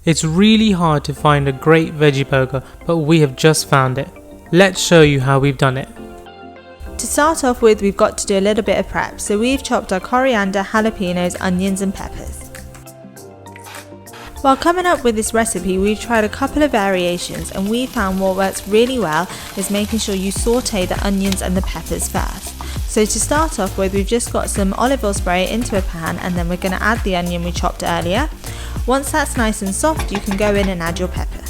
It's really hard to find a great veggie burger, but we have just found it. Let's show you how we've done it. To start off with, we've got to do a little bit of prep, so we've chopped our coriander, jalapenos, onions and peppers. While coming up with this recipe, we've tried a couple of variations, and we found what works really well is making sure you saute the onions and the peppers first. So to start off with, we've just got some olive oil spray into a pan, and then we're going to add the onion we chopped earlier. Once that's nice and soft, you can go in and add your pepper.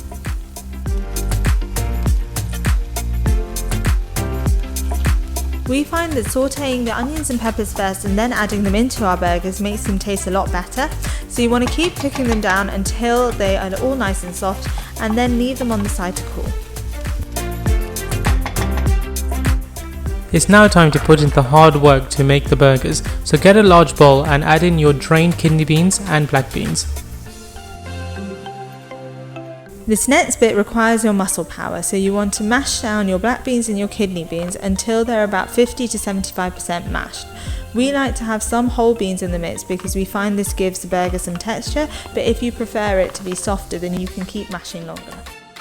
We find that sauteing the onions and peppers first and then adding them into our burgers makes them taste a lot better. So you want to keep cooking them down until they are all nice and soft, and then leave them on the side to cool. It's now time to put in the hard work to make the burgers, so get a large bowl and add in your drained kidney beans and black beans. This next bit requires your muscle power, so you want to mash down your black beans and your kidney beans until they're about 50 to 75% mashed. We like to have some whole beans in the mix because we find this gives the burger some texture, but if you prefer it to be softer, then you can keep mashing longer.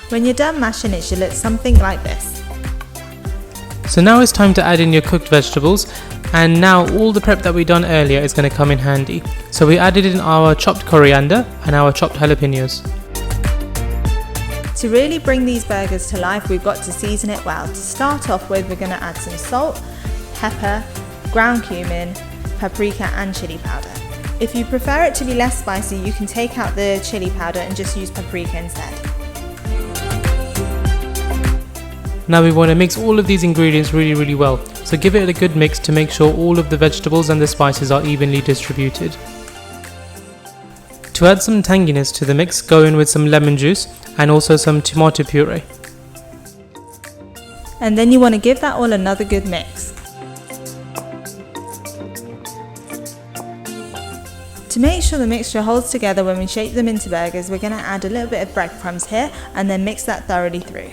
When you're done mashing, it should look something like this. So now it's time to add in your cooked vegetables, and now all the prep that we done earlier is going to come in handy. So we added in our chopped coriander and our chopped jalapenos. To really bring these burgers to life, we've got to season it well. To start off with, we're going to add some salt, pepper, ground cumin, paprika and chili powder. If you prefer it to be less spicy, you can take out the chili powder and just use paprika instead. Now we want to mix all of these ingredients really well, so give it a good mix to make sure all of the vegetables and the spices are evenly distributed. To add some tanginess to the mix, go in with some lemon juice and also some tomato puree. And then you want to give that all another good mix. To make sure the mixture holds together when we shape them into burgers, we're going to add a little bit of breadcrumbs here and then mix that thoroughly through.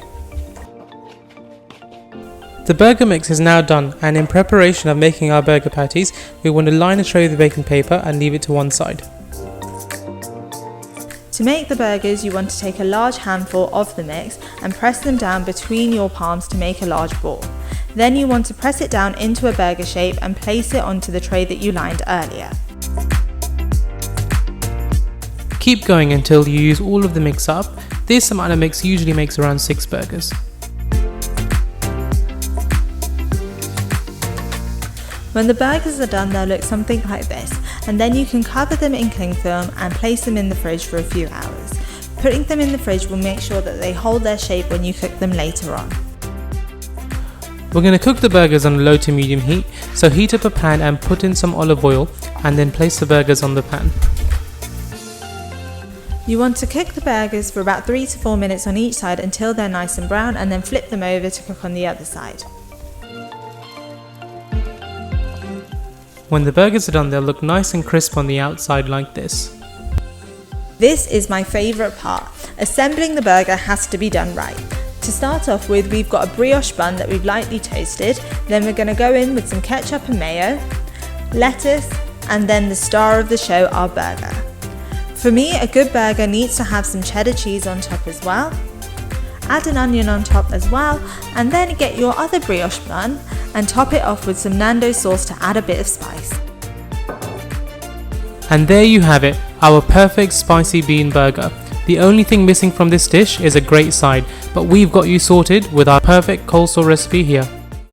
The burger mix is now done, and in preparation of making our burger patties, we want to line a tray with baking paper and leave it to one side. To make the burgers, you want to take a large handful of the mix and press them down between your palms to make a large ball. Then you want to press it down into a burger shape and place it onto the tray that you lined earlier. Keep going until you use all of the mix up. This amount of mix usually makes around 6 burgers. When the burgers are done, they'll look something like this, and then you can cover them in cling film and place them in the fridge for a few hours. Putting them in the fridge will make sure that they hold their shape when you cook them later on. We're going to cook the burgers on low to medium heat, so heat up a pan and put in some olive oil and then place the burgers on the pan. You want to cook the burgers for about 3 to 4 minutes on each side until they're nice and brown, and then flip them over to cook on the other side. When the burgers are done, they'll look nice and crisp on the outside like this. This is my favourite part. Assembling the burger has to be done right. To start off with, we've got a brioche bun that we've lightly toasted. Then we're going to go in with some ketchup and mayo, lettuce, and then the star of the show, our burger. For me, a good burger needs to have some cheddar cheese on top as well. Add an onion on top as well, and then get your other brioche bun and top it off with some Nando's sauce to add a bit of spice. And there you have it, our perfect spicy bean burger. The only thing missing from this dish is a great side, but we've got you sorted with our perfect coleslaw recipe here.